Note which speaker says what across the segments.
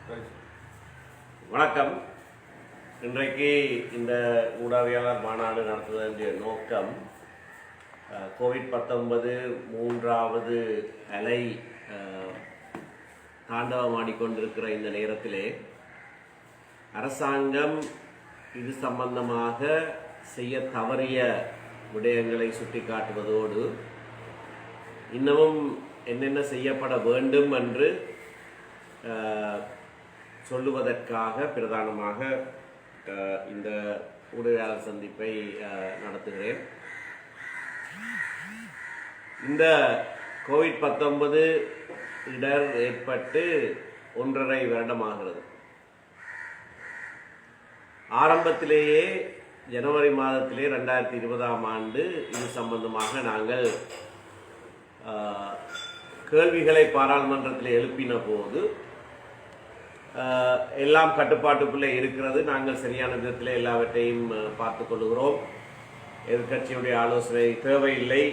Speaker 1: வணக்கம். இன்றைக்கு இந்த ஊடகவியலாளர் மாநாடு நடத்துவதற்குரிய நோக்கம் கோவிட்-19 மூன்றாவது அலை தாண்டவமாடிக்கொண்டிருக்கிற இந்த நேரத்திலே அரசாங்கம் இது சம்பந்தமாக செய்ய தவறிய விடயங்களை சுட்டிக்காட்டுவதோடு இன்னமும் என்னென்ன செய்யப்பட வேண்டும் என்று சொல்லுவதற்காக பிரதானமாக இந்த ஊடகவியலாளர் சந்திப்பை நடத்துகிறேன். இந்த கோவிட்-19 இடர் ஏற்பட்டு 1.5 வருடமாகிறது. ஆரம்பத்திலேயே ஜனவரி மாதத்திலே 2020ஆம் ஆண்டு இது சம்பந்தமாக நாங்கள் கேள்விகளை பாராளுமன்றத்தில் எழுப்பின போது எல்லாம் கட்டுப்பாட்டுக்குள்ளே இருக்கிறது, நாங்கள் சரியான விதத்தில் எல்லாவற்றையும் பார்த்துக் கொள்கிறோம், எதிர்கட்சியுடைய ஆலோசனை தேவையில்லை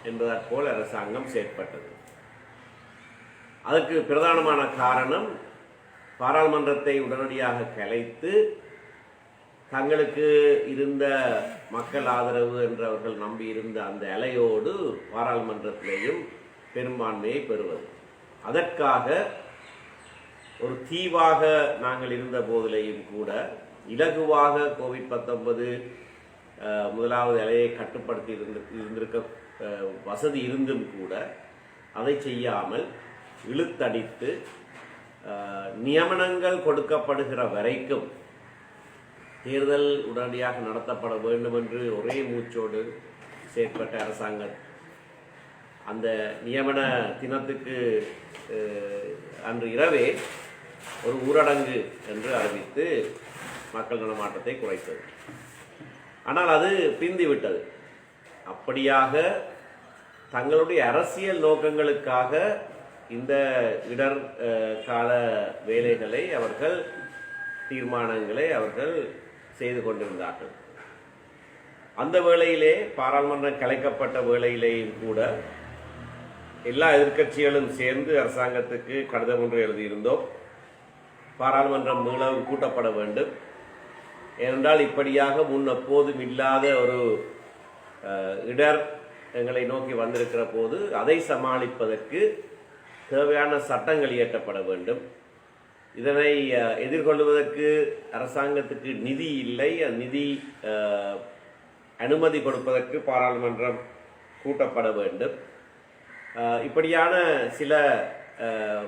Speaker 1: என்பதற்போல் அரசாங்கம் செயற்பட்டது. அதற்கு பிரதானமான காரணம் பாராளுமன்றத்தை உடனடியாக கலைத்து தங்களுக்கு இருந்த மக்கள் ஆதரவு என்று அவர்கள் நம்பியிருந்த அந்த அலையோடு பாராளுமன்றத்திலேயும் பெரும்பான்மையை பெறுவது. அதற்காக ஒரு தீவாக நாங்கள் இருந்த போதிலேயும் கூட இலகுவாக கோவிட்-19 முதலாவது அலையை கட்டுப்படுத்தி இருந்திருக்க வசதி இருந்தும் கூட அதை செய்யாமல் இழுத்தடித்து நியமனங்கள் கொடுக்கப்படுகிற வரைக்கும் தேர்தல் உடனடியாக நடத்தப்பட வேண்டும் என்று ஒரே மூச்சோடு செயற்பட்ட அரசாங்கம் அந்த நியமன தினத்துக்கு அன்று இரவே ஒரு ஊரடங்கு என்று அறிவித்து மக்கள் நடமாட்டத்தை குறைத்தது. ஆனால் அது பிந்திவிட்டது. அப்படியாக தங்களுடைய அரசியல் நோக்கங்களுக்காக இந்த இடர் கால வேலைகளை அவர்கள் தீர்மானங்களை அவர்கள் செய்து கொண்டிருந்தார்கள். அந்த வேளையிலே பாராளுமன்றம் கலைக்கப்பட்ட வேளையிலேயும் கூட எல்லா எதிர்க்கட்சிகளும் சேர்ந்து அரசாங்கத்துக்கு கடிதம் ஒன்று எழுதியிருந்தோம். பாராளுமன்றம் மீளவும் கூட்டப்பட வேண்டும், ஏனென்றால் இப்படியாக முன் எப்போதும் இல்லாத ஒரு இடர் எங்களை நோக்கி வந்திருக்கிற போது அதை சமாளிப்பதற்கு தேவையான சட்டங்கள் இயற்றப்பட வேண்டும். இதனை எதிர்கொள்வதற்கு அரசாங்கத்துக்கு நிதி இல்லை, நிதி அனுமதி கொடுப்பதற்கு பாராளுமன்றம் கூட்டப்பட வேண்டும். இப்படியான சில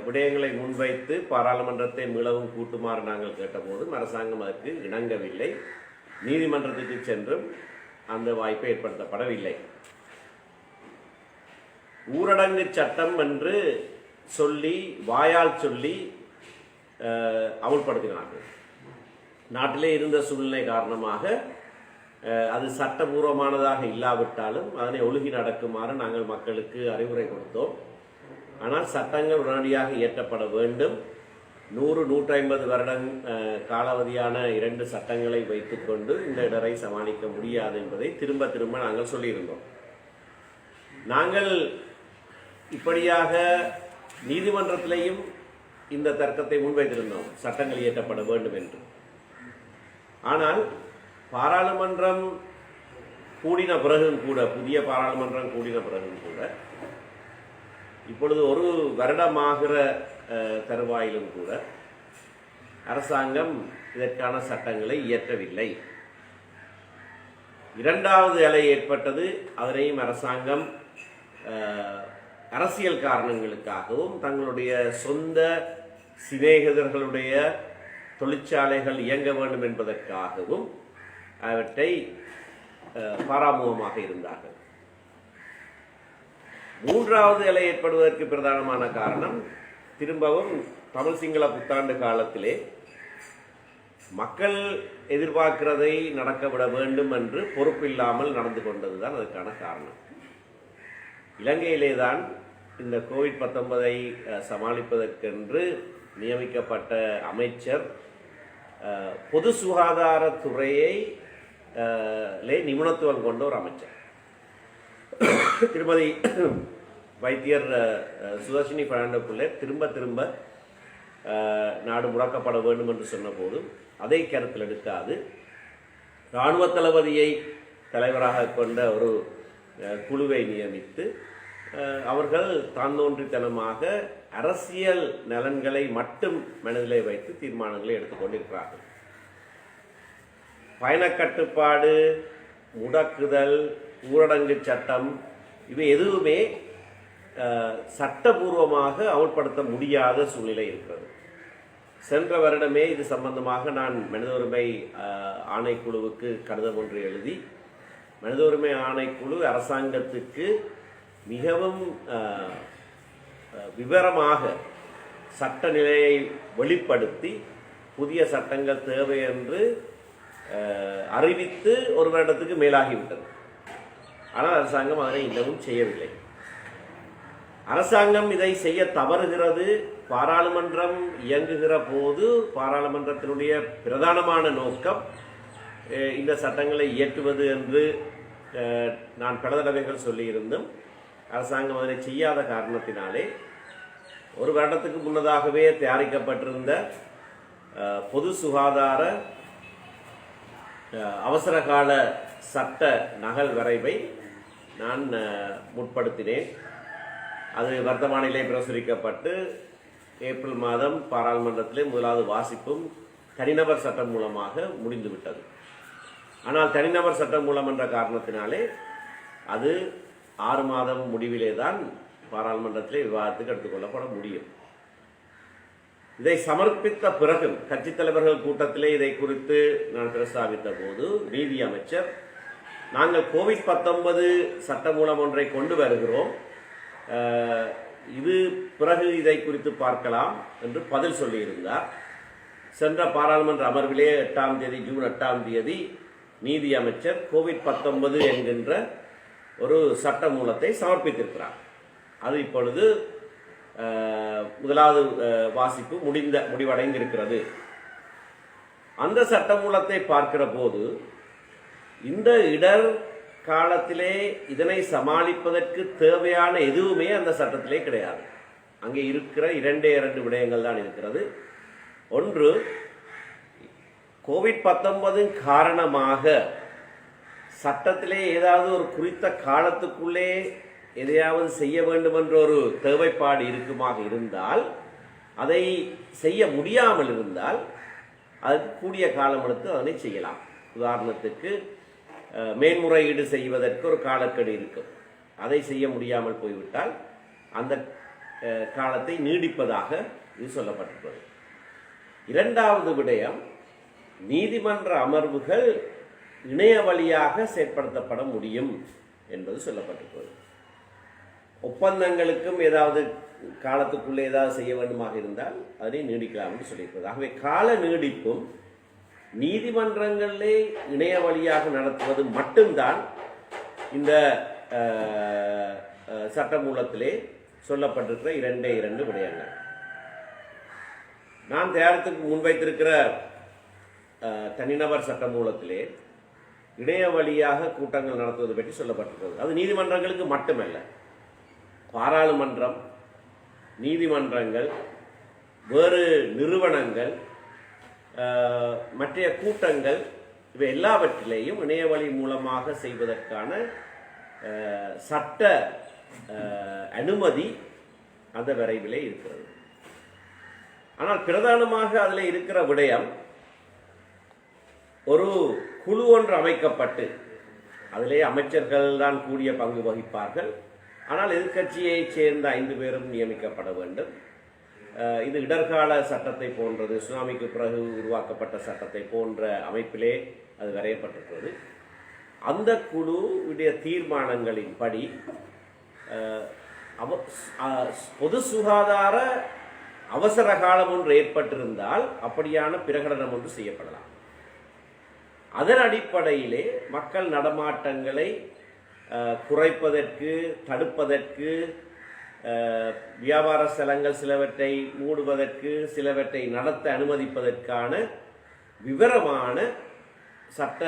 Speaker 1: விடயங்களை முன்வைத்து பாராளுமன்றத்தை மீளவும் கூட்டுமாறு நாங்கள் கேட்டபோதும் அரசாங்கம் அதற்கு இணங்கவில்லை. நீதிமன்றத்துக்கு சென்றும் அந்த வாய்ப்பை ஏற்படுத்தப்படவில்லை. ஊரடங்கு சட்டம் என்று சொல்லி வாயால் சொல்லி அமுல்படுத்தினார்கள். நாட்டிலே இருந்த சூழ்நிலை காரணமாக அது சட்டபூர்வமானதாக இல்லாவிட்டாலும் அதனை ஒழுங்கி நடக்குமாறு நாங்கள் மக்களுக்கு அறிவுரை கொடுத்தோம். ஆனால் சட்டங்கள் உடனடியாக இயற்றப்பட வேண்டும். 100-150 வருடம் காலாவதியான 2 சட்டங்களை வைத்துக்கொண்டு இந்த இடரை சமாளிக்க முடியாது என்பதை திரும்ப திரும்ப நாங்கள் சொல்லியிருந்தோம். நாங்கள் இப்படியாக நீதிமன்றத்திலேயும் இந்த தர்க்கத்தை முன்வைத்திருந்தோம், சட்டங்கள் இயற்றப்பட வேண்டும் என்று. ஆனால் பாராளுமன்றம் கூடின பிறகும் கூட, புதிய பாராளுமன்றம் கூடின பிறகும் கூட, இப்பொழுது 1 வருடமாகிற தருவாயிலும் கூட அரசாங்கம் இதற்கான சட்டங்களை இயற்றவில்லை. 2வது அலை ஏற்பட்டது. அதனையும் அரசாங்கம் அரசியல் காரணங்களுக்காகவும் தங்களுடைய சொந்த சிநேகிதர்களுடைய தொழிற்சாலைகள் இயங்க வேண்டும் என்பதற்காகவும் அவற்றை பாராமுகமாக இருந்தார்கள். 3வது அலை ஏற்படுவதற்கு பிரதானமான காரணம் திரும்பவும் தமிழ் சிங்கள புத்தாண்டு காலத்திலே மக்கள் எதிர்பார்க்கிறதை நடக்கவிட வேண்டும் என்று பொறுப்பில்லாமல் நடந்து கொண்டதுதான் அதுக்கான காரணம். இலங்கையிலே தான் இந்த கோவிட்-19 சமாளிப்பதற்கென்று நியமிக்கப்பட்ட அமைச்சர் பொது சுகாதாரத்துறையை நிபுணத்துவம் கொண்ட ஒரு அமைச்சர். திருமதி வைத்தியர் சுதர்ஷினி பழண்டக்குள்ளே திரும்ப திரும்ப நாடு முடக்கப்பட வேண்டும் என்று சொன்னபோது அதை கருத்தில் எடுக்காது இராணுவ தளபதியை தலைவராக கொண்ட ஒரு குழுவை நியமித்து அவர்கள் தாந்தோன்றித்தனமாக அரசியல் நலன்களை மட்டும் மனதிலே வைத்து தீர்மானங்களை எடுத்துக்கொண்டிருக்கிறார்கள். பயணக்கட்டுப்பாடு, முடக்குதல், ஊரடங்கு சட்டம் இவை எதுவுமே சட்டபூர்வமாக அமல்படுத்த முடியாத சூழ்நிலை இருக்கிறது. சென்ற வருடமே இது சம்பந்தமாக நான் மனித உரிமை ஆணைக்குழுவுக்கு கடிதம் ஒன்று எழுதி மனித உரிமை ஆணைக்குழு அரசாங்கத்துக்கு மிகவும் விவரமாக சட்ட நிலையை வெளிப்படுத்தி புதிய சட்டங்கள் தேவை என்று அறிவித்து ஒரு வருடத்துக்கு மேலாகிவிட்டது. ஆனால் அரசாங்கம் அதனை இன்னமும் செய்யவில்லை. அரசாங்கம் இதை செய்ய தவறுகிறது. பாராளுமன்றம் இயங்குகிற போது பாராளுமன்றத்தினுடைய பிரதானமான நோக்கம் இந்த சட்டங்களை இயற்றுவது என்று நான் பல தடவைகள் சொல்லியிருந்தும் அரசாங்கம் அதனை செய்யாத காரணத்தினாலே ஒரு வருடத்துக்கு முன்னதாகவே தயாரிக்கப்பட்டிருந்த பொது சுகாதார அவசரகால சட்ட நகல் வரைவை நான் முற்படுத்தினேன். அது வர்த்தமானிலே பிரசுரிக்கப்பட்டு ஏப்ரல் மாதம் பாராளுமன்றத்திலே முதலாவது வாசிப்பும் தனிநபர் சட்டம் மூலமாக முடிந்துவிட்டது. ஆனால் தனிநபர் சட்டம் மூலம் என்ற காரணத்தினாலே அது 6 மாதம் முடிவிலே தான் பாராளுமன்றத்திலே விவாதத்துக்கு எடுத்துக்கொள்ளப்பட முடியும். இதை சமர்ப்பித்த பிறகு கட்சித் தலைவர்கள் கூட்டத்திலே இதை குறித்து நான் பிரஸ்தாபித்த போது நீதி அமைச்சர் நாங்கள் கோவிட்-19 சட்டமூலம் ஒன்றை கொண்டு வருகிறோம், இது பிறகு இதை குறித்து பார்க்கலாம் என்று பதில் சொல்லியிருந்தார். சென்ற பாராளுமன்ற அமர்விலே ஜூன் 8ஆம் தேதி நீதி அமைச்சர் கோவிட்-19 என்கின்ற ஒரு சட்ட மூலத்தை சமர்ப்பித்திருக்கிறார். அது இப்பொழுது முதலாவது வாசிப்பு முடிவடைந்திருக்கிறது. அந்த சட்ட மூலத்தை பார்க்கிற போது இந்த இடர் காலத்திலே இதனை சமாளிப்பதற்கு தேவையான எதுவுமே அந்த சட்டத்திலே கிடையாது. அங்கே இருக்கிற 2 விடயங்கள் தான் இருக்கிறது. ஒன்று, கோவிட்-19 காரணமாக சட்டத்திலே ஏதாவது ஒரு குறித்த காலத்துக்குள்ளே எதையாவது செய்ய வேண்டும் என்ற ஒரு தேவைப்பாடு இருக்குமாக இருந்தால், அதை செய்ய முடியாமல் இருந்தால் அதுக்கு கூடிய காலம் எடுத்து அதனை செய்யலாம். உதாரணத்துக்கு மேன்முறையீடு செய்வதற்கு ஒரு காலக்கெடு இருக்கும். அதை செய்ய முடியாமல் போய்விட்டால் அந்த காலத்தை நீடிப்பதாக இது சொல்லப்பட்டிருக்கிறது. 2வது விடயம், நீதிமன்ற அமர்வுகள் இணைய வழியாக செயற்படுத்தப்பட முடியும் என்பது சொல்லப்பட்டிருக்கிறது. ஒப்பந்தங்களுக்கும் ஏதாவது காலத்துக்குள்ளே ஏதாவது செய்ய வேண்டுமாக இருந்தால் அதனை நீடிக்கலாம் என்று சொல்லியிருக்கிறது. ஆகவே கால நீடிப்பும் நீதிமன்றங்களிலே இணைய வழியாக நடத்துவது மட்டும்தான் இந்த சட்டமூலத்திலே சொல்லப்பட்டிருக்கிற 2 விடயங்கள். நான் தயாரித்துக்கு முன்வைத்திருக்கிற தனிநபர் சட்டமூலத்திலே இணைய வழியாக கூட்டங்கள் நடத்துவது பற்றி சொல்லப்பட்டிருக்கிறது. அது நீதிமன்றங்களுக்கு மட்டுமல்ல, பாராளுமன்றம், நீதிமன்றங்கள், வேறு நிறுவனங்கள், மற்ற கூட்டங்கள் இவை எல்லாவற்றிலேயும் இணையவழி மூலமாக செய்வதற்கான சட்ட அனுமதி அந்த விரைவிலே இருக்கிறது. ஆனால் பிரதானமாக அதில் இருக்கிற விடயம், ஒரு குழு ஒன்று அமைக்கப்பட்டு அதிலே அமைச்சர்கள் தான் கூடிய பங்கு வகிப்பார்கள். ஆனால் எதிர்கட்சியை சேர்ந்த 5 பேரும் நியமிக்கப்பட வேண்டும். இது இடர்கால சட்டத்தை போன்றது, சுனாமிக்கு பிறகு உருவாக்கப்பட்ட சட்டத்தை போன்ற அமைப்பிலே அது வரையப்பட்டிருக்கிறது. அந்த குழுவுடைய தீர்மானங்களின்படி பொது சுகாதார அவசர காலம் ஒன்று ஏற்பட்டிருந்தால் அப்படியான பிரகடனம் ஒன்று செய்யப்படலாம். அதன் அடிப்படையிலே மக்கள் நடமாட்டங்களை குறைப்பதற்கு, தடுப்பதற்கு, வியாபார ஸ்தலங்கள் சிலவற்றை மூடுவதற்கு, சிலவற்றை நடத்த அனுமதிப்பதற்கான விவரமான சட்ட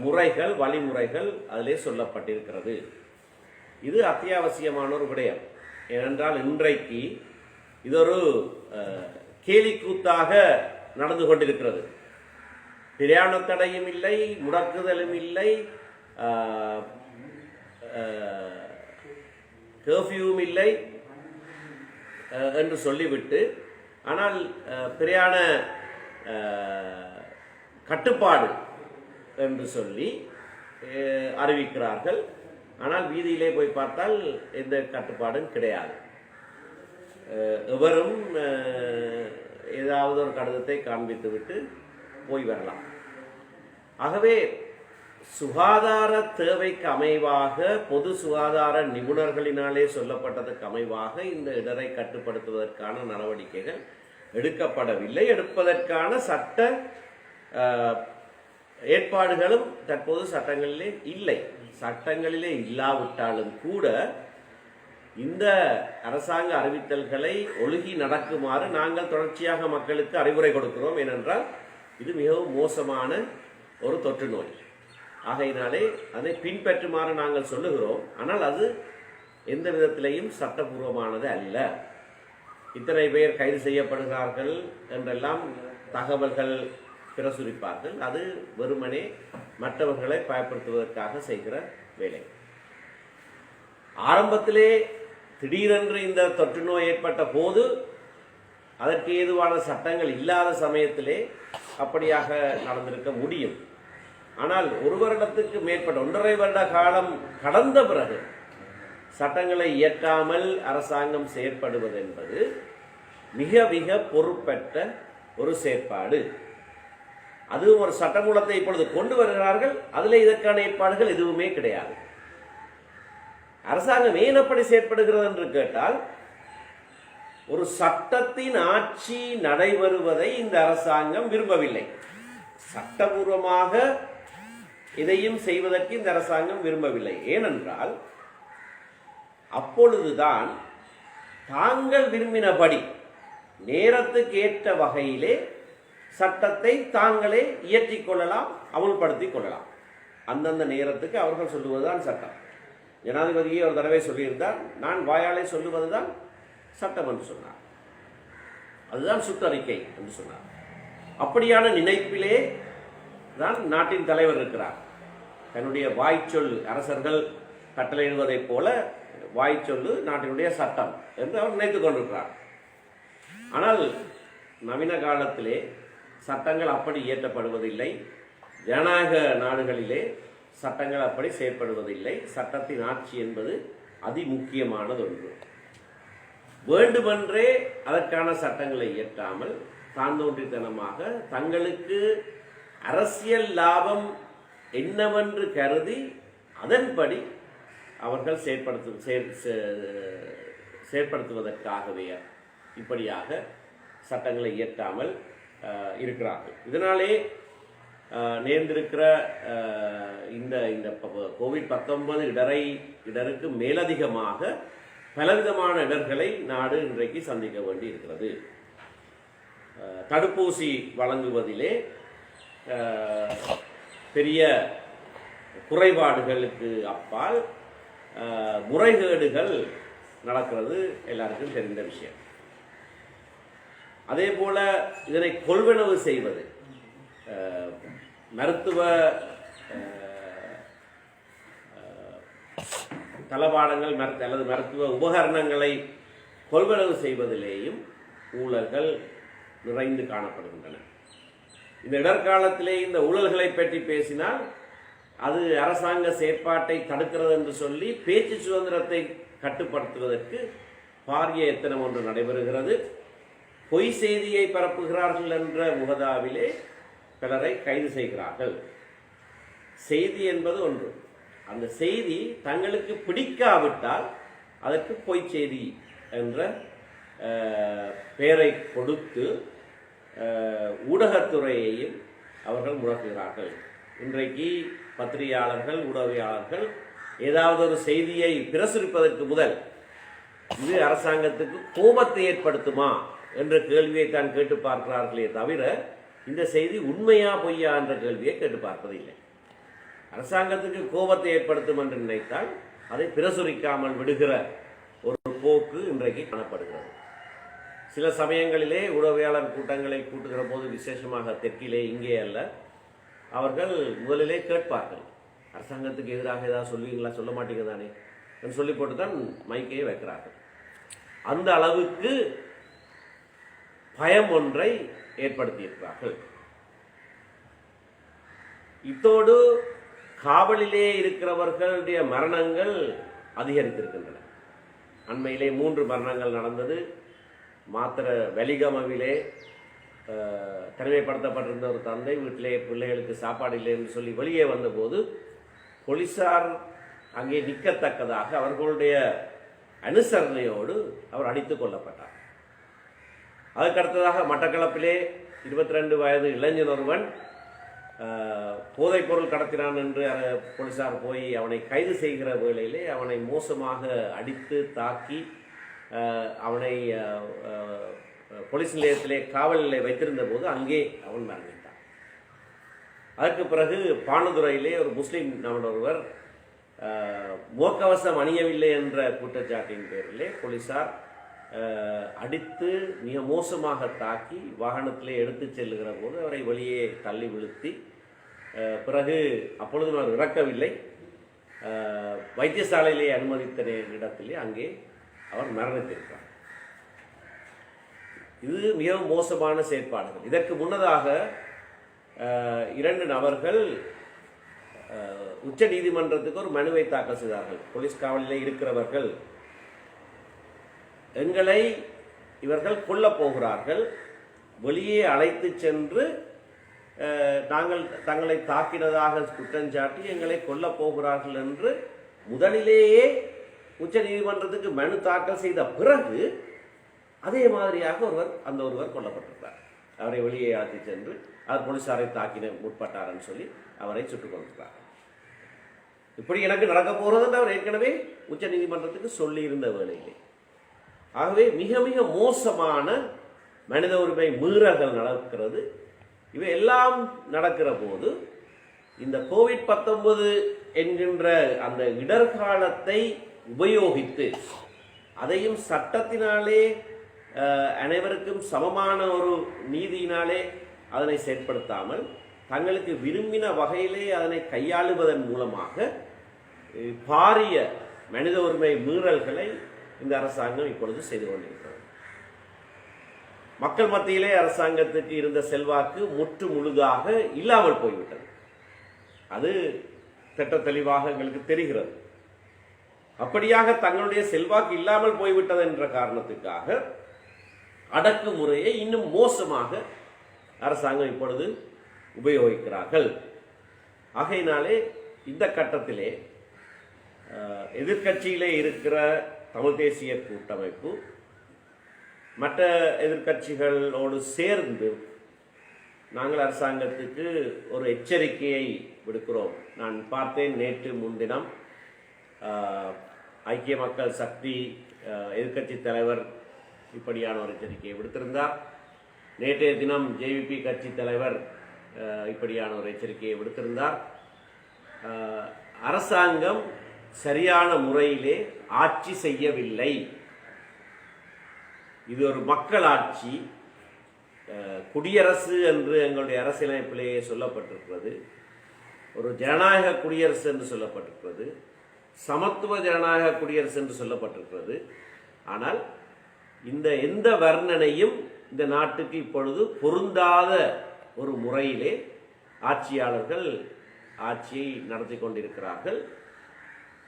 Speaker 1: முறைகள், வழிமுறைகள் அதிலே சொல்லப்பட்டிருக்கிறது. இது அத்தியாவசியமான ஒரு விடயம். ஏனென்றால் இன்றைக்கு இது ஒரு கேலிக்கூத்தாக நடந்து கொண்டிருக்கிறது. பிரயாண தடையும் இல்லை, முடக்குதலும் இல்லை, கர்ஃபியூவும் இல்லை என்று சொல்லிவிட்டு, ஆனால் பிரயாண கட்டுப்பாடு என்று சொல்லி அறிவிக்கிறார்கள். ஆனால் வீதியிலே போய் பார்த்தால் எந்த கட்டுப்பாடும் கிடையாது. எவரும் ஏதாவது ஒரு கடிதத்தை காண்பித்து விட்டு போய் வரலாம். ஆகவே சுகாதார தேவைக்கு அமைவாக, பொது சுகாதார நிபுணர்களினாலே சொல்லப்பட்டதற்கு அமைவாக இந்த இடரை கட்டுப்படுத்துவதற்கான நடவடிக்கைகள் எடுக்கப்படவில்லை. எடுப்பதற்கான சட்ட ஏற்பாடுகளும் தற்போது சட்டங்களிலே இல்லை. சட்டங்களிலே இல்லாவிட்டாலும் கூட இந்த அரசாங்க அறிவித்தல்களை ஒழுகி நடக்குமாறு நாங்கள் தொடர்ச்சியாக மக்களுக்கு அறிவுரை கொடுக்கிறோம். ஏனென்றால் இது மிகவும் மோசமான ஒரு தொற்று நோய். ஆகையினாலே அதை பின்பற்றுமாறு நாங்கள் சொல்லுகிறோம். ஆனால் அது எந்த விதத்திலையும் சட்டபூர்வமானது அல்ல. இத்தனை பேர் கைது செய்யப்படுகிறார்கள் என்றெல்லாம் தகவல்கள் பிரசுரிப்பார்கள். அது வெறுமனே மற்றவர்களை பயப்படுத்துவதற்காக செய்கிற வேலை. ஆரம்பத்திலே திடீரென்று இந்த தொற்று நோய் ஏற்பட்ட போது அதற்கு ஏதுவான சட்டங்கள் இல்லாத சமயத்திலே அப்படியாக நடந்திருக்க முடியும். ஆனால் ஒரு வருடத்துக்கு மேற்பட்ட 1.5 வருட காலம் கடந்த பிறகு சட்டங்களை இயற்றாமல் அரசாங்கம் செயற்படுவது என்பது மிக மிக பொறுப்பற்ற ஒரு செயற்பாடு. அதுவும் ஒரு சட்டமூலத்தை இப்பொழுது கொண்டு வருகிறார்கள். அதில் இதற்கான ஏற்பாடுகள் எதுவுமே கிடையாது. அரசாங்கம் ஏன் அப்படி செயற்படுகிறது என்று கேட்டால், ஒரு சட்டத்தின் ஆட்சி நடைபெறுவதை இந்த அரசாங்கம் விரும்பவில்லை. சட்டபூர்வமாக இதையும் செய்வதற்கு இந்த அரசாங்கம் விரும்பவில்லை. ஏனென்றால் அப்பொழுதுதான் தாங்கள் விரும்பினபடி நேரத்துக்கு ஏற்ற வகையிலே சட்டத்தை தாங்களே இயற்றிக் கொள்ளலாம், அமுல்படுத்திக் கொள்ளலாம். அந்தந்த நேரத்துக்கு அவர்கள் சொல்லுவதுதான் சட்டம். ஜனாதிபதியே ஒரு தடவை சொல்லியிருந்தார், நான் வாயாலே சொல்லுவதுதான் சட்டம் என்று சொன்னார். அதுதான் சுற்றறிக்கை என்று சொன்னார். அப்படியான நினைப்பிலே தான் நாட்டின் தலைவர் இருக்கிறார். தன்னுடைய வாய்ச்சொல், அரசர்கள் கட்டளையிடுவதைப் போல வாய்ச்சொல்லு நாட்டினுடைய சட்டம் என்று அவர் நினைத்துக் கொண்டிருக்கிறார். ஆனால் நவீன காலத்திலே சட்டங்கள் அப்படி இயற்றப்படுவதில்லை. ஜனநாயக நாடுகளிலே சட்டங்கள் அப்படி செயற்படுவதில்லை. சட்டத்தின் ஆட்சி என்பது அதிமுக்கியமானது ஒன்று. வேண்டுமென்றே அதற்கான சட்டங்களை இயற்றாமல் தாந்தோன்றித்தனமாக தங்களுக்கு அரசியல் லாபம் என்னவென்று கருதி அதன்படி அவர்கள் செயற்படுத்துவதற்காகவே இப்படியாக சட்டங்களை இயற்றாமல் இருக்கிறார்கள். இதனாலே நேர்ந்திருக்கிற இந்த கோவிட்-19 இடருக்கு மேலதிகமாக பலவிதமான இடர்களை நாடு இன்றைக்கு சந்திக்க வேண்டி இருக்கிறது. தடுப்பூசி வழங்குவதிலே பெரிய குறைபாடுகளுக்கு அப்பால் முறைகேடுகள் நடக்கிறது எல்லாருக்கும் தெரிந்த விஷயம். அதே போல இதனை கொள்வனவு செய்வது, மருத்துவ தளபாடங்கள் அல்லது மருத்துவ உபகரணங்களை கொள்வனவு செய்வதிலேயும் ஊழல்கள் நிறைந்து காணப்படுகின்றன. இந்த இடர்காலத்திலே இந்த ஊழல்களை பற்றி பேசினால் அது அரசாங்க செயற்பாட்டை தடுக்கிறது என்று சொல்லி பேச்சு சுதந்திரத்தை கட்டுப்படுத்துவதற்கு பாரிய எத்தனம் ஒன்று நடைபெறுகிறது. பொய் செய்தியை பரப்புகிறார்கள் என்ற முகதாவிலே பலரை கைது செய்கிறார்கள். செய்தி என்பது ஒன்று. அந்த செய்தி தங்களுக்கு பிடிக்காவிட்டால் அதற்கு பொய் செய்தி என்ற பெயரை கொடுத்து ஊடகத்துறையையும் அவர்கள் முடக்குகிறார்கள். இன்றைக்கு பத்திரிகையாளர்கள், ஊடகவியாளர்கள் ஏதாவது ஒரு செய்தியை பிரசுரிப்பதற்கு முதல் இது அரசாங்கத்துக்கு கோபத்தை ஏற்படுத்துமா என்ற கேள்வியை தான் கேட்டு பார்க்கிறார்களே தவிர இந்த செய்தி உண்மையா பொய்யா என்ற கேள்வியை கேட்டு பார்ப்பதில்லை. அரசாங்கத்துக்கு கோபத்தை ஏற்படுத்தும் என்று நினைத்தால் அதை பிரசுரிக்காமல் விடுகிற ஒரு போக்கு இன்றைக்கு காணப்படுகிறது. சில சமயங்களிலே உளவியலாளர் கூட்டங்களை கூட்டுகிற போது, விசேஷமாக தெற்கிலே, இங்கே அல்ல, அவர்கள் முதலிலே கேட்பார்கள், அரசாங்கத்துக்கு எதிராக ஏதாவது சொல்லுவீங்களா, சொல்ல மாட்டீங்க தானே என்று சொல்லி போட்டு தான் மைக்கையே வைக்கிறார்கள். அந்த அளவுக்கு பயம் ஒன்றை ஏற்படுத்தியிருக்கிறார்கள். இத்தோடு காவலிலே இருக்கிறவர்களுடைய மரணங்கள் அதிகரித்திருக்கின்றன. அண்மையிலே 3 மரணங்கள் நடந்தது. மாத்திர வெலிகமவிலே தனிமைப்படுத்தப்பட்டிருந்த ஒரு தந்தை வீட்டிலே பிள்ளைகளுக்கு சாப்பாடு இல்லை என்று சொல்லி வெளியே வந்தபோது போலீசார் அங்கே நிற்கத்தக்கதாக அவர்களுடைய அனுசரணையோடு அவர் அடித்துக் கொல்லப்பட்டார். அதுக்கடுத்ததாக மட்டக்களப்பிலே 22 வயது இளைஞன் ஒருவன் போதைப்பொருள் கடத்தினான் என்று போலீசார் போய் அவனை கைது செய்கிற வேளையிலே அவனை மோசமாக அடித்து தாக்கி அவனை போலீஸ் நிலையத்திலே காவலில் வைத்திருந்த போது அங்கே அவன் மரணித்தான். அதற்கு பிறகு பானதுரையிலே ஒரு முஸ்லீம் நபர் ஒருவர் முகக்கவசம் அணியவில்லை என்ற குற்றச்சாட்டின் பேரிலே போலீசார் அடித்து மிக மோசமாக தாக்கி வாகனத்திலே எடுத்து செல்லுகிற போது அவரை வெளியே தள்ளி விழுத்தி, பிறகு அப்பொழுதும் அவர் இறக்கவில்லை, வைத்தியசாலையிலே அனுமதித்த இடத்திலே அங்கே அவர் மரணித்திருக்கிறார். இது மிகவும் மோசமான செயற்பாடுகள். இதற்கு முன்னதாக 2 நபர்கள் உச்ச நீதிமன்றத்துக்கு ஒரு மனுவை தாக்கல் செய்தார்கள். போலீஸ் காவலிலே இருக்கிறவர்கள், எங்களை இவர்கள் கொல்லப் போகிறார்கள், வெளியே அழைத்து சென்று தங்களை தாக்கினதாக குற்றஞ்சாட்டி எங்களை கொல்லப் போகிறார்கள் என்று முதலிலேயே உச்ச நீதிமன்றத்துக்கு மனு தாக்கல் செய்த பிறகு அதே மாதிரியாக ஒருவர் கொல்லப்பட்டிருக்கிறார். அவரை வெளியே அழைத்து சென்று அவர் போலீசாரை தாக்கின முற்பட்டார்னு சொல்லி அவரை சுட்டுக் கொண்டிருக்கிறார். இப்படி எனக்கு நடக்க போகிறது அவர் ஏற்கனவே உச்ச நீதிமன்றத்துக்கு சொல்லி இருந்த வேளையிலே. ஆகவே மிக மிக மோசமான மனித உரிமை மீறல்கள் நடக்கிறது. இவை எல்லாம் நடக்கிற போது இந்த கோவிட்-19 என்கின்ற அந்த இடர்காலத்தை உபயோகித்து அதையும் சட்டத்தினாலே அனைவருக்கும் சமமான ஒரு நீதியினாலே அதனை செயற்படுத்தாமல் தங்களுக்கு விரும்பின வகையிலே அதனை கையாளுவதன் மூலமாக பாரிய மனித உரிமை மீறல்களை இந்த அரசாங்கம் இப்பொழுது செய்து கொண்டிருக்கிறது. மக்கள் மத்தியிலே அரசாங்கத்துக்கு இருந்த செல்வாக்கு முற்று முழுதாக இல்லாமல் போய்விட்டது. அது திட்ட தெளிவாக எங்களுக்கு தெரிகிறது. அப்படியாக தங்களுடைய செல்வாக்கு இல்லாமல் போய்விட்டது என்ற காரணத்துக்காக அடக்குமுறையை இன்னும் மோசமாக அரசாங்கம் இப்பொழுது உபயோகிக்கிறார்கள். ஆகையினாலே இந்த கட்டத்திலே எதிர்கட்சியிலே இருக்கிற தமிழ் தேசிய கூட்டமைப்பு மற்ற எதிர்கட்சிகளோடு சேர்ந்து நாங்கள் அரசாங்கத்துக்கு ஒரு எச்சரிக்கையை விடுக்கிறோம். நான் பார்த்தேன், நேற்று முன்தினம் ஐக்கிய மக்கள் சக்தி எதிர்கட்சி தலைவர் இப்படியான ஒரு எச்சரிக்கையை விடுத்திருந்தார். நேற்றைய தினம் ஜேவிபி கட்சி தலைவர் இப்படியான ஒரு எச்சரிக்கையை விடுத்திருந்தார். அரசாங்கம் சரியான முறையிலே ஆட்சி செய்யவில்லை. இது ஒரு மக்கள் ஆட்சி, குடியரசு என்று எங்களுடைய அரசியலமைப்பிலேயே சொல்லப்பட்டிருக்கிறது. ஒரு ஜனநாயக குடியரசு என்று சொல்லப்பட்டிருக்கிறது, சமத்துவ ஜனநாயக குடியரசு என்று சொல்லப்பட்டிருக்கிறது. ஆனால் இந்த எந்த வர்ணனையும் இந்த நாட்டுக்கு இப்பொழுது பொருந்தாத ஒரு முறையிலே ஆட்சியாளர்கள் ஆட்சியை நடத்தி கொண்டிருக்கிறார்கள்.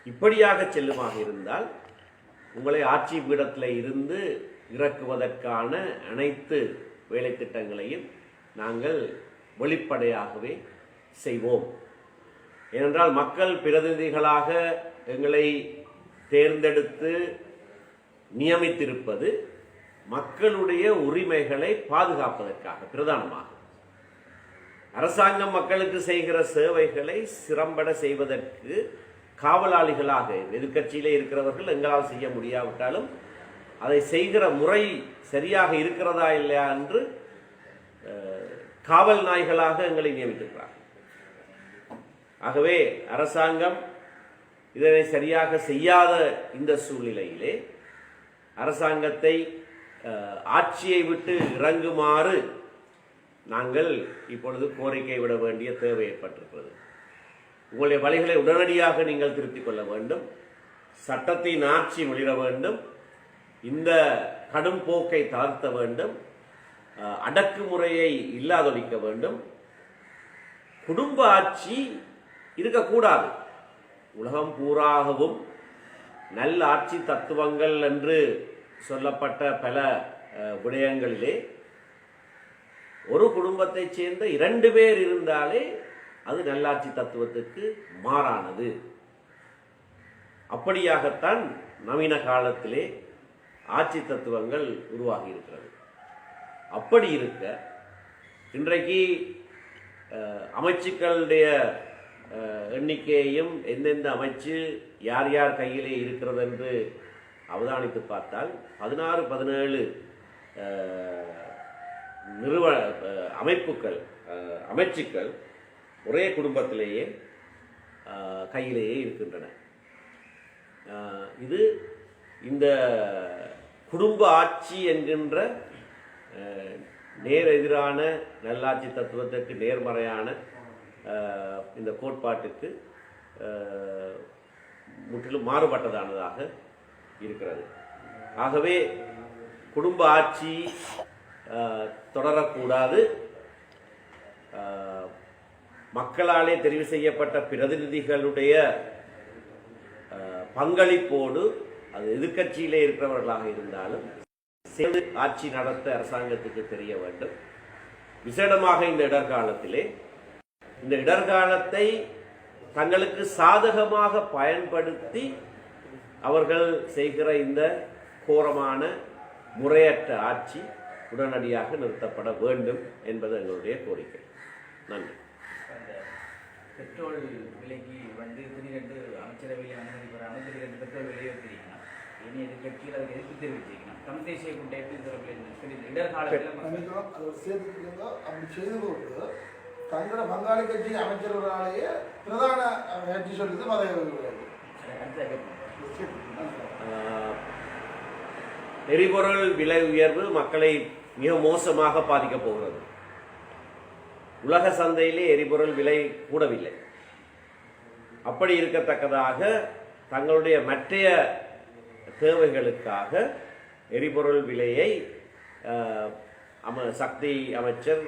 Speaker 1: இப்படியாக செல்லுமாக இருந்தால் உங்களை ஆட்சி பீடத்தில் இருந்து இறக்குவதற்கான அனைத்து வேலை திட்டங்களையும் நாங்கள் வெளிப்படையாகவே செய்வோம். ஏனென்றால் மக்கள் பிரதிநிதிகளாக எங்களை தேர்ந்தெடுத்து நியமித்திருப்பது மக்களுடைய உரிமைகளை பாதுகாப்பதற்காக பிரதானமாக. அரசாங்கம் மக்களுக்கு செய்கிற சேவைகளை சிறம்பட செய்வதற்கு காவலாளிகளாக எதிர்கட்சியிலே இருக்கிறவர்கள் எங்களால் செய்ய முடியாவிட்டாலும் அதை செய்கிற முறை சரியாக இருக்கிறதா இல்லையா என்று காவல் நாய்களாக எங்களை நியமித்திருக்கிறார். ஆகவே அரசாங்கம் இதனை சரியாக செய்யாத இந்த சூழ்நிலையிலே அரசாங்கத்தை ஆட்சியை விட்டு இறங்குமாறு நாங்கள் இப்பொழுது கோரிக்கை விட வேண்டிய தேவை ஏற்பட்டிருக்கிறது. உங்களுடைய வழிகளை உடனடியாக நீங்கள் திருத்திக் கொள்ள வேண்டும். சட்டத்தின் ஆட்சி ஒளிர வேண்டும். இந்த கடும் போக்கை தளர்த்த வேண்டும். அடக்குமுறையை இல்லாதொழிக்க வேண்டும். குடும்ப ஆட்சி இருக்கக்கூடாது. உலகம் பூராகவும் நல்ல ஆட்சி தத்துவங்கள் என்று சொல்லப்பட்ட பல விடயங்களிலே ஒரு குடும்பத்தைச் சேர்ந்த 2 பேர் இருந்தாலே அது நல்லாட்சி தத்துவத்துக்கு மாறானது. அப்படியாகத்தான் நவீன காலத்திலே ஆட்சி தத்துவங்கள் உருவாகி இருக்கிறது. அப்படி இருக்க இன்றைக்கு அமைச்சுக்களுடைய எண்ணிக்கையையும் எந்தெந்த அமைச்சு யார் யார் கையிலே இருக்கிறது என்று அவதானித்து பார்த்தால் 16-17 அமைச்சுக்கள் ஒரே குடும்பத்திலேயே கையிலேயே இருக்கின்றன. இது இந்த குடும்ப ஆட்சி என்கின்ற நேர் எதிரான நல்லாட்சி தத்துவத்திற்கு நேர்மறையான இந்த கோட்பாட்டுக்கு முற்றிலும் மாறுபட்டதானதாக இருக்கிறது. ஆகவே குடும்ப ஆட்சி தொடரக்கூடாது. மக்களாலே தெரிவு செய்யப்பட்ட பிரதிநிதிகளுடைய பங்களிப்போடு அது எதிர்க்கட்சியிலே இருக்கிறவர்களாக இருந்தாலும் சேர்ந்து ஆட்சி நடத்த அரசாங்கத்துக்கு தெரிய வேண்டும். விசேடமாக இந்த இடர்காலத்திலே இந்த இடர்காலத்தை தங்களுக்கு சாதகமாக பயன்படுத்தி அவர்கள் செய்கிற இந்த கோரமான முறையற்ற ஆட்சி உடனடியாக நிறுத்தப்பட வேண்டும் என்பது எங்களுடைய கோரிக்கை. நன்றி.
Speaker 2: பெட்ரோல் விலைக்கு திடீரென்று அமைச்சரவையில் அனுமதி பெற அமைச்சர் பெட்ரோல் விலையை தெரிவிக்கணும். இனி எதிர்கட்சியில் அதுக்கு எதிர்ப்பு தெரிவிச்சிருக்கணும். தமிழ் தேசிய கூட்டமைப்பு இடர்காலத்தில்
Speaker 3: அப்படி செய்து கொண்டு தங்களோட பங்காளி கட்சி அமைச்சர்களாலேயே பிரதான கட்சி சொல்லிட்டு
Speaker 1: எரிபொருள் விலை உயர்வு மக்களை மிக மோசமாக பாதிக்கப் போகிறது. உலக சந்தையிலே எரிபொருள் விலை கூடவில்லை. அப்படி இருக்கத்தக்கதாக தங்களுடைய மற்றைய தேவைகளுக்காக எரிபொருள் விலையை சக்தி அமைச்சர்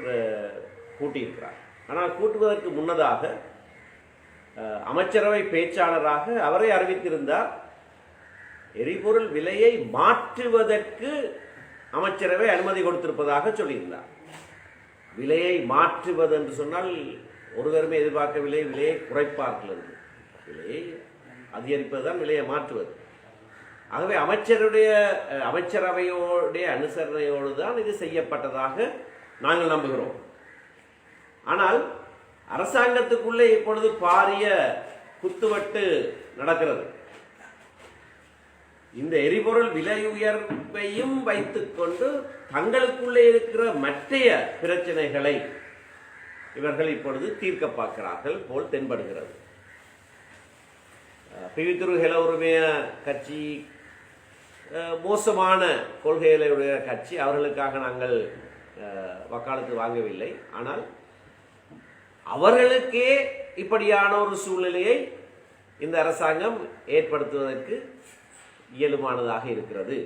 Speaker 1: கூட்டியிருக்கிறார். ஆனால் கூட்டுவதற்கு முன்னதாக அமைச்சரவை பேச்சாளராக அவரை அறிவித்திருந்தார், எரிபொருள் விலையை மாற்றுவதற்கு அமைச்சரவை அனுமதி கொடுத்திருப்பதாக சொல்லியிருந்தார். விலையை மாற்றுவது என்று சொன்னால் ஒருவருமே எதிர்பார்க்கவில்லை விலையை குறைப்பார்கள் என்று. விலையை அதிகரிப்பதுதான் விலையை மாற்றுவது. ஆகவே அமைச்சரவையோடைய அனுசரணையோடு தான் இது செய்யப்பட்டதாக நாங்கள் நம்புகிறோம். ஆனால் அரசாங்கத்துக்குள்ளே இப்பொழுது பாரிய குத்துவட்டு நடக்கிறது. இந்த எரிபொருள் விலை உயர்வையும் வைத்துக்கொண்டு தங்களுக்குள்ளே இருக்கிற மற்றைய பிரச்சனைகளை இவர்கள் இப்பொழுது தீர்க்க பார்க்கிறார்கள் போல் தென்படுகிறது. பிவித்துரு ஹெல உரிமைய கட்சி மோசமான கொள்கைகளுடைய கட்சி. அவர்களுக்காக நாங்கள் வக்காலத்து வாங்கவில்லை. ஆனால் அவர்களுக்கே இப்படியான ஒரு சூழ்நிலையை இந்த அரசாங்கம் ஏற்படுத்துவதற்கு இயலுமானதாக இருக்கிறது.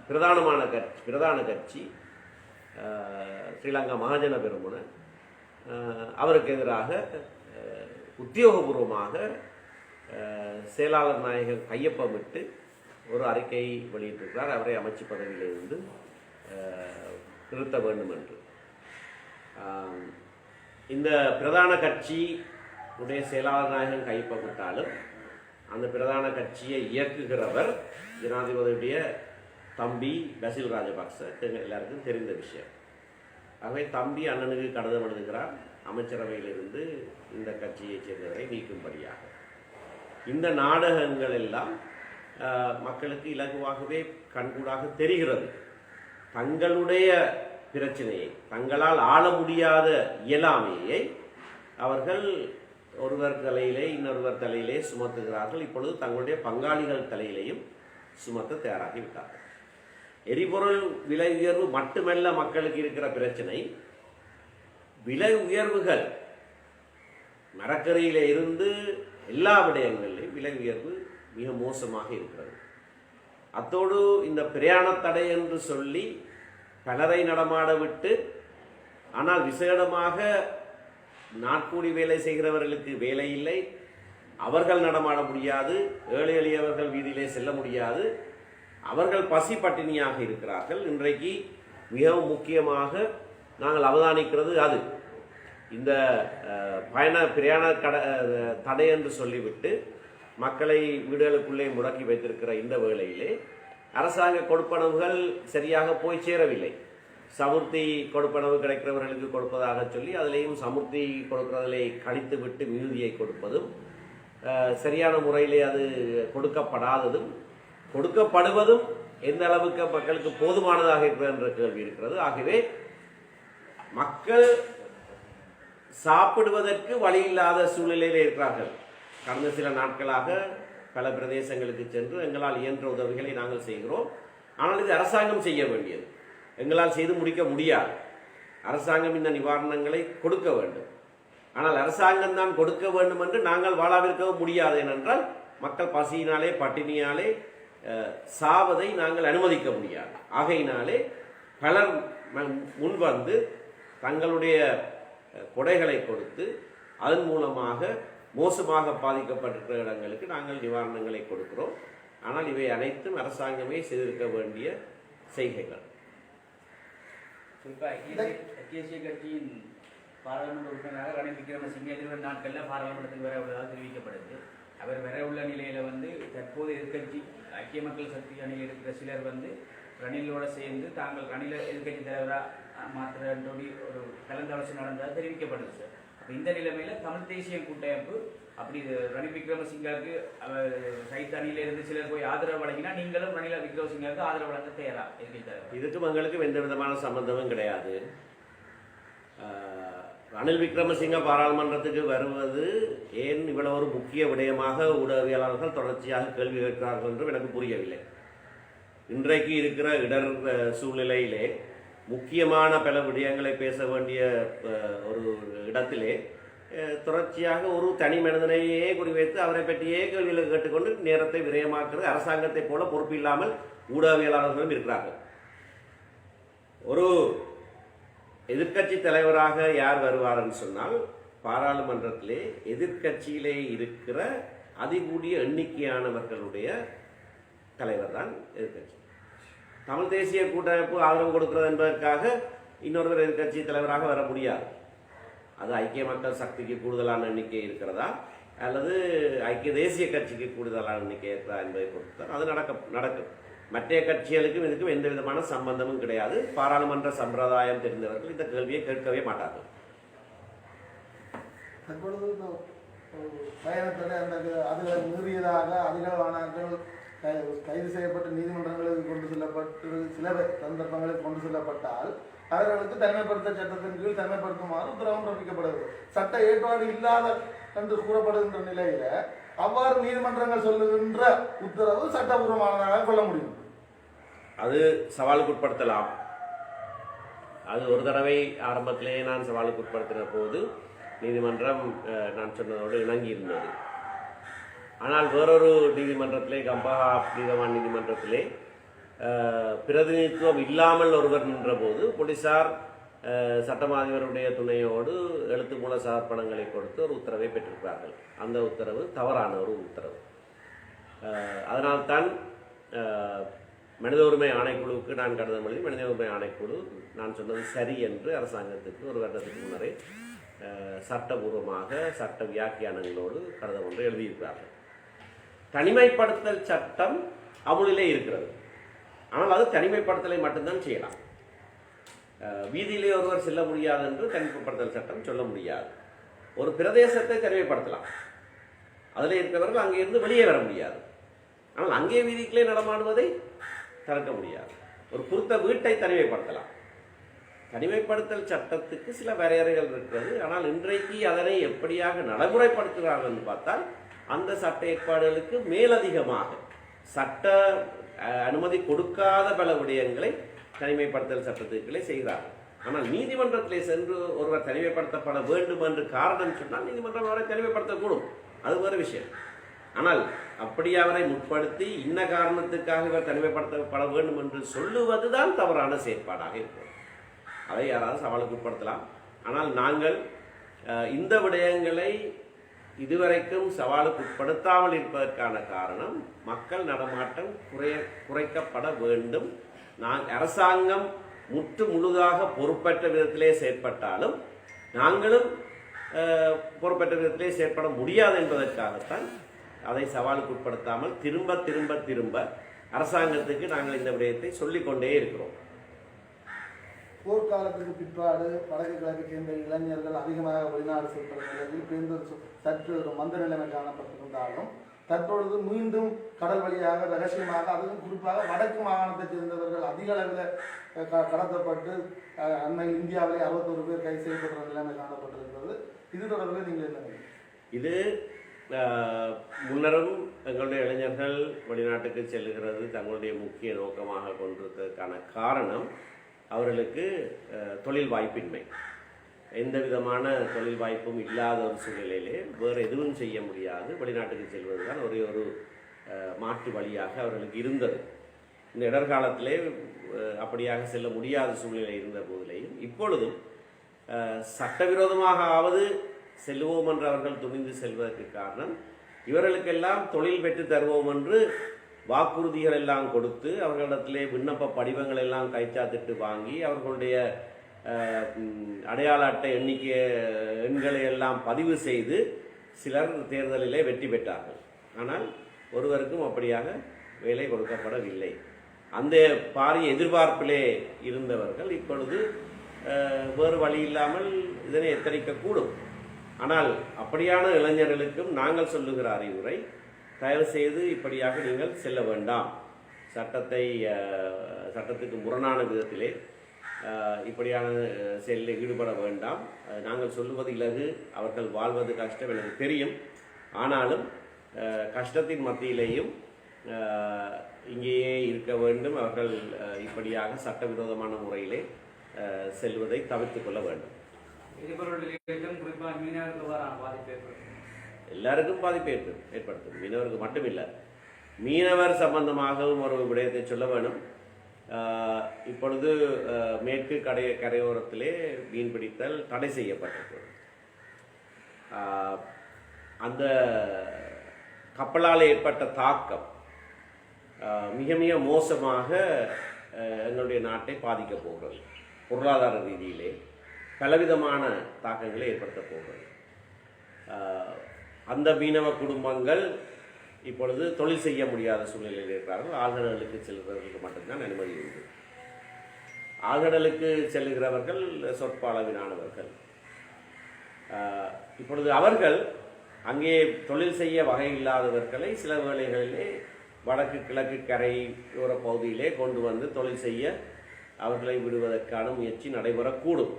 Speaker 1: பிரதான கட்சி ஸ்ரீலங்கா மகாஜன பெருமுன அவருக்கு எதிராக உத்தியோகபூர்வமாக செயலாளர் நாயகர் கையொப்பமிட்டு ஒரு அறிக்கை வெளியிட்டிருக்கிறார். அவரை அமைச்சு பதவியிலிருந்து நிறுத்த வேண்டும் என்று. இந்த பிரதான கட்சி உடைய செயலாளர் நாயகன் கையொப்பமிட்டாலும் அந்த பிரதான கட்சியை இயக்குகிறவர் ஜனாதிபதியுடைய தம்பி பசில் ராஜபக்ச. எல்லாருக்கும் தெரிந்த விஷயம். ஆகவே தம்பி அண்ணனுக்கு கடிதம் எழுதுகிறார் அமைச்சரவையிலிருந்து இந்த கட்சியைச் சேர்ந்தவரை நீக்கும்படியாக. இந்த நாடகங்கள் எல்லாம் மக்களுக்கு இலகுவாகவே கண்கூடாக தெரிகிறது. தங்களுடைய பிரச்சனையை தங்களால் ஆள முடியாத இயலாமையை அவர்கள் ஒருவர் தலையிலே இன்னொருவர் தலையிலே சுமத்துகிறார்கள். இப்பொழுது தங்களுடைய பங்காளிகள் தலையிலேயும் சுமத்த தயாராகிவிட்டார்கள். எரிபொருள் விலை உயர்வு மட்டுமல்ல மக்களுக்கு இருக்கிற பிரச்சனை, விலை உயர்வுகள் மரக்கறியில இருந்து எல்லா விடயங்களிலும் விலை உயர்வு மிக மோசமாக இருக்கிறது. அத்தோடு இந்த பிரயாண தடை என்று சொல்லி பலரை நடமாட விட்டு, ஆனால் விசேடமாக நாட்கூலி வேலை செய்கிறவர்களுக்கு வேலை இல்லை, அவர்கள் நடமாட முடியாது, ஏழை எளியவர்கள் வீதியிலே செல்ல முடியாது, அவர்கள் பசி பட்டினியாக இருக்கிறார்கள். இன்றைக்கு மிகவும் முக்கியமாக நாங்கள் அவதானிக்கிறது அது இந்த பிரயாண தடை என்று சொல்லிவிட்டு மக்களை வீடுகளுக்குள்ளே முடக்கி வைத்திருக்கிற இந்த வேளையிலே அரசாங்க கொடுப்பனவுகள் சரியாக போய் சேரவில்லை. சமுர்த்தி கொடுப்பனவு கிடைக்கிறவர்களுக்கு கொடுப்பதாக சொல்லி அதிலேயும் சமுர்த்தி கொடுக்கிறதிலே கழித்து விட்டு மிகுதியை கொடுப்பதும், சரியான முறையிலே அது கொடுக்கப்படாததும், கொடுக்கப்படுவதும் எந்த அளவுக்கு மக்களுக்கு போதுமானதாக இருக்கிறது என்ற கேள்வி இருக்கிறது. ஆகவே மக்கள் சாப்பிடுவதற்கு வழி இல்லாத சூழ்நிலையில் இருக்கிறார்கள். கடந்த சில நாட்களாக பல பிரதேசங்களுக்கு சென்று எங்களால் இயன்ற உதவிகளை நாங்கள் செய்கிறோம். ஆனால் இது அரசாங்கம் செய்ய வேண்டியது, எங்களால் செய்து முடிக்க முடியாது. அரசாங்கம் இந்த நிவாரணங்களை கொடுக்க வேண்டும். ஆனால் அரசாங்கம் தான் கொடுக்க வேண்டும் என்று நாங்கள் வாழாவிருக்கவும் முடியாது. ஏனென்றால் மக்கள் பசியினாலே பட்டினியாலே சாவதை நாங்கள் அனுமதிக்க முடியாது. ஆகையினாலே பலர் முன்வந்து தங்களுடைய கொடைகளை கொடுத்து அதன் மூலமாக மோசமாக பாதிக்கப்பட்டிருக்கிற இடங்களுக்கு நாங்கள் நிவாரணங்களை கொடுக்கிறோம். ஆனால் இவை அனைத்தும் அரசாங்கமே செய்திருக்க வேண்டிய செய்கைகள்.
Speaker 2: தேசிய கட்சியின் பாராளுமன்ற உறுப்பினராக ரணில் விக்ரமசிங்கே எதிர்வரும் நாட்களில் பாராளுமன்றத்தில் வர உள்ளதாக தெரிவிக்கப்படுது. அவர் வர உள்ள நிலையில தற்போது எதிர்கட்சி ஐக்கிய மக்கள் சக்தி அணியில் இருக்கிற சிலர் ரணிலோட சேர்ந்து தாங்கள் ரணில எதிர்கட்சி தலைவராக மாற்ற ஒரு கலந்தாலோசனை நடந்ததாக தெரிவிக்கப்படுது சார். அப்போ இந்த நிலைமையில தமிழ் தேசிய கூட்டமைப்பு அப்படி ரணில் விக்ரமசிங்காவுக்கு சைத் அணியில இருந்து சிலர் போய் ஆதரவு வழங்கினா நீங்களும் ரணில் விக்ரமசிங்காவுக்கு ஆதரவு வழங்க தயாரா எதிர்கட்சி தலைவர்?
Speaker 1: இதுக்கும் எங்களுக்கு எந்த விதமான சம்பந்தமும் கிடையாது. ரணில் விக்ரமசிங்க பாராளுமன்றத்துக்கு வருவது ஏன் இவ்வளவு ஒரு முக்கிய விடயமாக ஊடகவியலாளர்கள் தொடர்ச்சியாக கேள்வி கேட்கிறார்கள் என்று எனக்கு புரியவில்லை. இன்றைக்கு இருக்கிற இடர் சூழ்நிலையிலே முக்கியமான பல விடயங்களை பேச வேண்டிய ஒரு இடத்திலே தொடர்ச்சியாக ஒரு தனி மனிதனையே குறிவைத்து அவரை பற்றியே கேள்விகளை கேட்டுக்கொண்டு நேரத்தை விரயமாக்குறது அரசாங்கத்தை போல பொறுப்பு இல்லாமல் ஊடகவியலாளர்களும் இருக்கிறார்கள். ஒரு எதிர்கட்சி தலைவராக யார் வருவார்னு சொன்னால் பாராளுமன்றத்திலே எதிர்கட்சியிலே இருக்கிற அதிகூடிய எண்ணிக்கையானவர்களுடைய தலைவர் தான் எதிர்கட்சி. தமிழ் தேசிய கூட்டமைப்பு ஆதரவு கொடுக்கிறது என்பதற்காக இன்னொருவர் எதிர்கட்சி தலைவராக வர முடியாது. அது ஐக்கிய மக்கள் சக்திக்கு கூடுதலான எண்ணிக்கை இருக்கிறதா அல்லது ஐக்கிய தேசிய கட்சிக்கு கூடுதலான எண்ணிக்கை இருக்கிறதா என்பதை பொறுத்து அது நடக்கும். மற்ற கட்சிகளுக்கும் இதுக்கும் எந்த விதமான சம்பந்தமும் கிடையாது. பாராளுமன்ற சம்பிரதாயம் தெரிந்தவர்கள் இந்த கேள்வியை கேட்கவே மாட்டார்கள்.
Speaker 3: தற்பொழுது பயணத்தில் அதில் மீறியதாக அதிகளவானவர்கள் கைது செய்யப்பட்டு நீதிமன்றங்களுக்கு கொண்டு செல்லப்பட்டு சில சந்தர்ப்பங்களுக்கு கொண்டு செல்லப்பட்டால் அவர்களுக்கு தனிமைப்படுத்த சட்டத்தின் கீழ் தனிமைப்படுத்துமாறு உத்தரவும் பிறப்பிக்கப்படுகிறது. சட்ட ஏற்பாடு இல்லாத என்று கூறப்படுகின்ற நிலையில அவ்வாறு நீதிமன்றங்கள் சொல்லுகின்ற உத்தரவு சட்டபூர்வமானதாக கொள்ள முடியும்.
Speaker 1: அது சவாலுக்கு உட்படுத்தலாம். அது ஒரு தடவை ஆரம்பத்திலேயே நான் சவாலுக்கு உட்படுத்தின போது நீதிமன்றம் நான் சொன்னதோடு இணங்கி இருந்தது. ஆனால் வேறொரு நீதிமன்றத்திலே கம்பஹா நீதவான் நீதிமன்றத்திலே பிரதிநிதித்துவம் இல்லாமல் ஒருவர் நின்ற போது போலீசார் சட்டமாதிபருடைய துணையோடு எழுத்து மூல சமர்ப்பணங்களை கொடுத்து ஒரு உத்தரவை பெற்றிருக்கிறார்கள். அந்த உத்தரவு தவறான ஒரு உத்தரவு. அதனால்தான் மனித உரிமை ஆணைக்குழுவுக்கு நான் கடிதம் எழுதி மனித உரிமை ஆணைக்குழு நான் சொன்னது சரி என்று அரசாங்கத்துக்கு ஒரு வருடத்துக்கு முன்னரே சட்டபூர்வமாக சட்ட வியாக்கியானங்களோடு கடிதம் ஒன்று எழுதியிருக்கிறார்கள். தனிமைப்படுத்தல் சட்டம் அமுலிலே இருக்கிறது. ஆனால் அது தனிமைப்படுத்தலை மட்டும்தான் செய்யலாம். வீதியிலே ஒருவர் செல்ல முடியாது என்று தனிமைப்படுத்தல் சட்டம் சொல்ல முடியாது. ஒரு பிரதேசத்தை தனிமைப்படுத்தலாம், அதில் இருக்கிறவர்கள் அங்கே இருந்து வெளியே வர முடியாது. ஆனால் அங்கே வீதிகளே நடமாடுவதை தடுக்க முடியாது. ஒரு குறித்த வீட்டை தனிமைப்படுத்தலாம். தனிமைப்படுத்தல் சட்டத்துக்கு சில வரையறைகள் இருக்கிறது. ஆனால் இன்றைக்கு அதனை எப்படியாக நடைமுறைப்படுத்துகிறார்கள் என்று பார்த்தால் அந்த சட்ட ஏற்பாடுகளுக்கு மேலதிகமாக சட்ட அனுமதி கொடுக்காத பல விடயங்களை தனிமைப்படுத்தல் சட்டத்துக்களே செய்கிறார்கள். ஆனால் நீதிமன்றத்திலே சென்று ஒருவர் தனிமைப்படுத்தப்பட வேண்டும் என்று காரணம் சொன்னால் நீதிமன்றம் அவரை தனிமைப்படுத்தக்கூடும், அது வேறு விஷயம். ஆனால் அப்படி அவரை முற்படுத்தி இன்ன காரணத்துக்காக இவர் தனிமைப்படுத்தப்பட வேண்டும் என்று சொல்லுவதுதான் தவறான செயற்பாடாக இருக்கும். அதை யாராவது சவாலுக்கு உட்படுத்தலாம். ஆனால் நாங்கள் இந்த விடயங்களை இதுவரைக்கும் சவாலுக்கு உட்படுத்தாமல் இருப்பதற்கான காரணம் மக்கள் நடமாட்டம் குறைக்கப்பட வேண்டும். அரசாங்கம் முற்று முழுதாக பொறுப்பற்ற விதத்திலே செயற்பட்டாலும் நாங்களும் பொறுப்பற்ற விதத்திலே செயற்பட முடியாது என்பதற்காகத்தான் அதை சவாலுக்கு உட்படுத்தாமல் திரும்ப திரும்ப திரும்ப அரசாங்கத்துக்கு நாங்கள் இந்த விடயத்தை சொல்லிக்கொண்டே இருக்கிறோம்.
Speaker 3: போர்க்காலத்துக்கு பிற்பாடு வடக்கு கிழக்கு சேர்ந்த இளைஞர்கள் அதிகமாக வெளிநாடு செல்கிற நிலையில் பேருந்து சற்று ஒரு மந்த நிலைமை காணப்பட்டிருந்தாலும் தற்பொழுது மீண்டும் கடல் வழியாக ரகசியமாக, அதுவும் குறிப்பாக வடக்கு மாகாணத்தைச் சேர்ந்தவர்கள் அதிக அளவில் கடத்தப்பட்டு அண்மையில் இந்தியாவிலே 61 பேர் கைது செய்யப்படுற நிலைமை காணப்பட்டிருக்கிறது. இது தொடர்பில் நீங்கள் என்ன? இது
Speaker 1: முன்னரும் எங்களுடைய இளைஞர்கள் வெளிநாட்டுக்கு செல்லுகிறது தங்களுடைய முக்கிய நோக்கமாக கொண்டிருக்கிறதுக்கான காரணம் அவர்களுக்கு தொழில் வாய்ப்பின்மை. எந்த விதமான தொழில் வாய்ப்பும் இல்லாத ஒரு சூழ்நிலையிலே வேறு எதுவும் செய்ய முடியாது, வெளிநாட்டுக்கு செல்வது தான் ஒரே ஒரு மாற்று வழியாக அவர்களுக்கு இருந்தது. இந்த இடர்காலத்திலே அப்படியாக செல்ல முடியாத சூழ்நிலை இருந்த போதிலேயும் இப்பொழுதும் சட்டவிரோதமாகவது செல்வோம் என்று அவர்கள் துணிந்து செல்வதற்கு காரணம் இவர்களுக்கெல்லாம் தொழில் பெற்று தருவோம் என்று வாக்குறுதிகள் எல்லாம் கொடுத்து அவர்களிடத்திலே விண்ணப்ப படிவங்கள் எல்லாம் கைச்சாத்திட்டு வாங்கி அவர்களுடைய அடையாள அட்டை எண்களை எல்லாம் பதிவு செய்து சிலர் தேர்தலிலே வெற்றி பெற்றார்கள். ஆனால் ஒருவருக்கும் அப்படியாக வேலை கொடுக்கப்படவில்லை. அந்த பாரிய எதிர்பார்ப்பிலே இருந்தவர்கள் இப்பொழுது வேறு வழி இல்லாமல் இதனை எத்தரிக்கக்கூடும். ஆனால் அப்படியான இளைஞர்களுக்கும் நாங்கள் சொல்லுகிற அறிவுரை, தயவு செய்து இப்படியாக நீங்கள் செல்ல வேண்டாம். சட்டத்துக்கு முரணான விதத்திலே இப்படியான செயலில் ஈடுபட வேண்டாம். நாங்கள் சொல்லுவது இலகு, அவர்கள் வாழ்வது கஷ்டம் எனக்கு தெரியும். ஆனாலும் கஷ்டத்தின் மத்தியிலேயும் இங்கேயே இருக்க வேண்டும். அவர்கள் இப்படியாக சட்டவிரோதமான முறையிலே செல்வதை தவிர்த்து கொள்ள வேண்டும். எல்லாருக்கும் பாதிப்பு ஏற்படுத்தும், மீனவருக்கு மட்டுமில்லை. மீனவர் சம்பந்தமாகவும் ஒரு விடயத்தை சொல்ல வேணும். இப்பொழுது மேற்கு கரையோரத்திலே மீன்பிடித்தல் தடை செய்யப்பட்டிருக்கிறது. அந்த கப்பலால் ஏற்பட்ட தாக்கம் மிக மிக மோசமாக எங்களுடைய நாட்டை பாதிக்கப் போகிறது. பொருளாதார ரீதியிலே பலவிதமான தாக்கங்களை ஏற்படுத்தப் போகிறது. அந்த மீனவ குடும்பங்கள் இப்பொழுது தொழில் செய்ய முடியாத சூழ்நிலையில் இருக்கிறார்கள். ஆழ்கடலுக்கு செல்கிறவர்களுக்கு மட்டும்தான் அனுமதி உண்டு. ஆழ்கடலுக்கு செல்லுகிறவர்கள் சொற்ப அளவிலானவர்கள். இப்பொழுது அவர்கள் அங்கே தொழில் செய்ய வகை இல்லாதவர்களை சில வேளைகளிலே வடக்கு கிழக்கு கரையோர பகுதியிலே கொண்டு வந்து தொழில் செய்ய அவர்களை விடுவதற்கான முயற்சி நடைபெறக்கூடும்.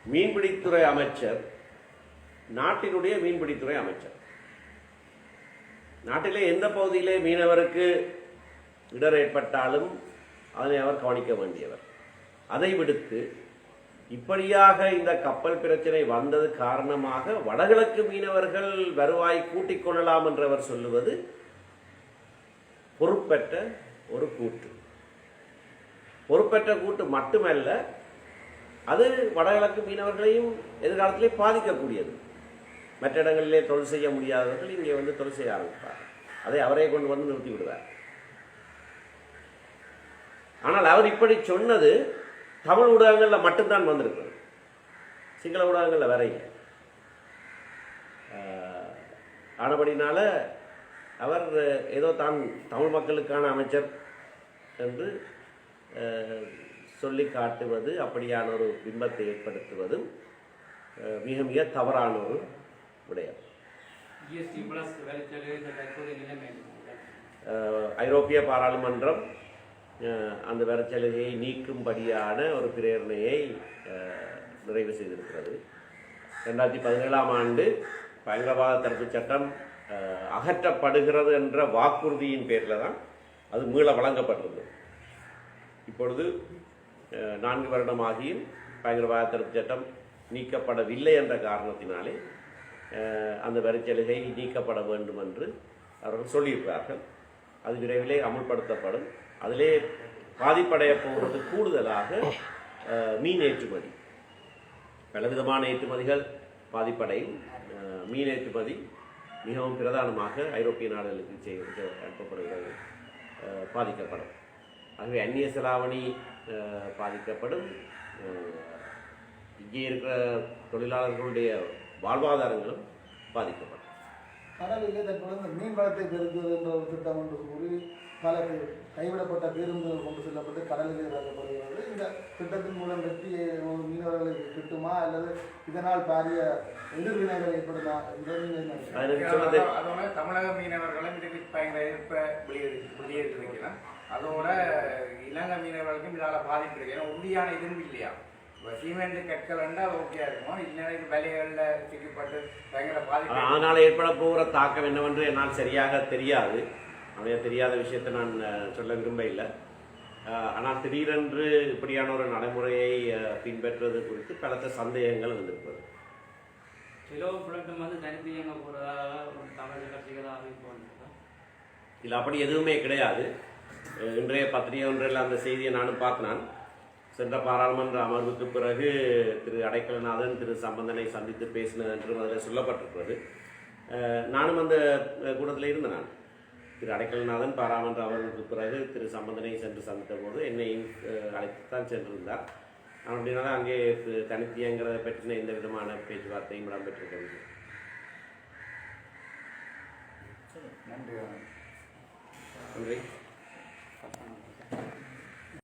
Speaker 1: மீன்பிடித்துறை அமைச்சர் நாட்டினுடைய மீன்பிடித்துறை அமைச்சர். நாட்டிலே எந்த பகுதியிலே மீனவருக்கு இடர் ஏற்பட்டாலும் அதனை அவர் கவனிக்க வேண்டியவர். அதை விடுத்து இப்படியாக இந்த கப்பல் பிரச்சனை வந்தது காரணமாக வடகிழக்கு மீனவர்கள் வருவாய் கூட்டிக் கொள்ளலாம் என்றவர் சொல்லுவது பொறுப்பற்ற ஒரு கூற்று. பொறுப்பற்ற கூட்டு மட்டுமல்ல, அது வடகிழக்கு மீனவர்களையும் எதிர்காலத்திலே பாதிக்கக்கூடியது. மற்ற இடங்களிலே தொழில் செய்ய முடியாதவர்கள் இங்கே வந்து தொழில் செய்ய ஆரம்பிப்பார். அதை அவரே கொண்டு வந்து நிறுத்தி விடுவார். ஆனால் அவர் இப்படி சொன்னது தமிழ் ஊடகங்களில் மட்டும்தான் வந்திருக்கிறது, சிங்கள ஊடகங்களில் வரைய. ஆனபடினால அவர் ஏதோ தான் தமிழ் மக்களுக்கான அமைச்சர் என்று சொல்லி காட்டுவது, அப்படியான ஒரு பிம்பத்தை ஏற்படுத்துவதும் மிக மிக தவறான ஒரு விடயம். ஐரோப்பிய பாராளுமன்றம் அந்த வரிச்சலுகையை நீக்கும்படியான ஒரு பிரேரணையை நிறைவு செய்திருக்கிறது. 2017ஆம் ஆண்டு பயங்கரவாத தடுப்பு சட்டம் அகற்றப்படுகிறது என்ற வாக்குறுதியின் பேரில் தான் அது மீள வழங்கப்பட்டிருந்தது. இப்பொழுது 4 வருடமாகியும் பயங்கரவாத தடுப்பு சட்டம் நீக்கப்படவில்லை என்ற காரணத்தினாலே அந்த வரிச்சலுகை நீக்கப்பட வேண்டும் என்று அவர்கள் சொல்லியிருக்கிறார்கள். அது விரைவிலே அமுல்படுத்தப்படும். அதிலே பாதிப்படைய போகிறது கூடுதலாக மீன் ஏற்றுமதி. பலவிதமான ஏற்றுமதிகள் பாதிப்படையும். மீன் ஏற்றுமதி மிகவும் பிரதானமாக ஐரோப்பிய நாடுகளுக்கு அனுப்பப்படுகிறது, பாதிக்கப்படும். ஆகவே அந்நிய செலாவணி பாதிக்கப்படும். இங்கே இருக்கிற தொழிலாளர்களுடைய வாழ்வாதாரங்களும் பாதிக்கப்படும்.
Speaker 3: கடலிலே தற்போது இந்த மீன் வளத்தை பெருக்குவது என்ற ஒரு திட்டம் ஒன்று கூறி பல கைவிடப்பட்ட பேருந்துகள் கொண்டு செல்லப்பட்டு கடலிலே இறக்கப்படுகிறது. இந்த திட்டத்தின் மூலம் வெற்றி மீனவர்களுக்கு கிட்டுமா அல்லது இதனால் பாரிய எதிர்வினைகள் ஏற்படுமா
Speaker 2: என்றது? அதோட தமிழக மீனவர்களும் இதுக்கு பயங்கர எதிர்ப்பை வெளியேற்றிருக்கலாம். அதோட இலங்கை மீனவர்களுக்கும் இதால் பாதிப்பு இருக்கு. ஏன்னா உறுதியான இதுவும் இல்லையா? சிமெண்ட் கற்கள்ண்டா ஓகே இருக்கும், இல்லைன்னா வேலைகளில் சிக்கப்பட்டு பயங்கர பாதிப்பு.
Speaker 1: அதனால் ஏற்பட போகிற தாக்கம் என்னவென்று என்னால் சரியாக தெரியாது. தெரியாத விஷயத்தை நான் சொல்ல விரும்ப இல்லை. ஆனால் திடீரென்று இப்படியான ஒரு நடைமுறையை பின்பற்றுவது குறித்து பலத்த சந்தேகங்கள் வந்திருப்பது. இல்லை, அப்படி எதுவுமே கிடையாது. இன்றைய பத்திரிகை ஒன்றில் அந்த செய்தியை நானும் பார்த்தேன். சென்ற பாராளுமன்ற அமர்வுக்கு பிறகு திரு அடைக்கலநாதன் திரு சம்பந்தனை சந்தித்து பேசினது என்று அதில் சொல்லப்பட்டிருக்கிறது. நானும் அந்த கூட்டத்தில் இருந்தேன். நான் திரு அடைக்கலநாதன் பாராளுமன்ற அமர்வுக்கு பிறகு திரு சம்பந்தனை சென்று சந்தித்த போது என்னையும் அழைத்துத்தான் சென்றிருந்தார். அப்படின்னா அங்கே தனித்தியங்கிறத பற்றின எந்த விதமான பேச்சுவார்த்தையும் இடம்பெற்றிருக்கவில்லை. நன்றி.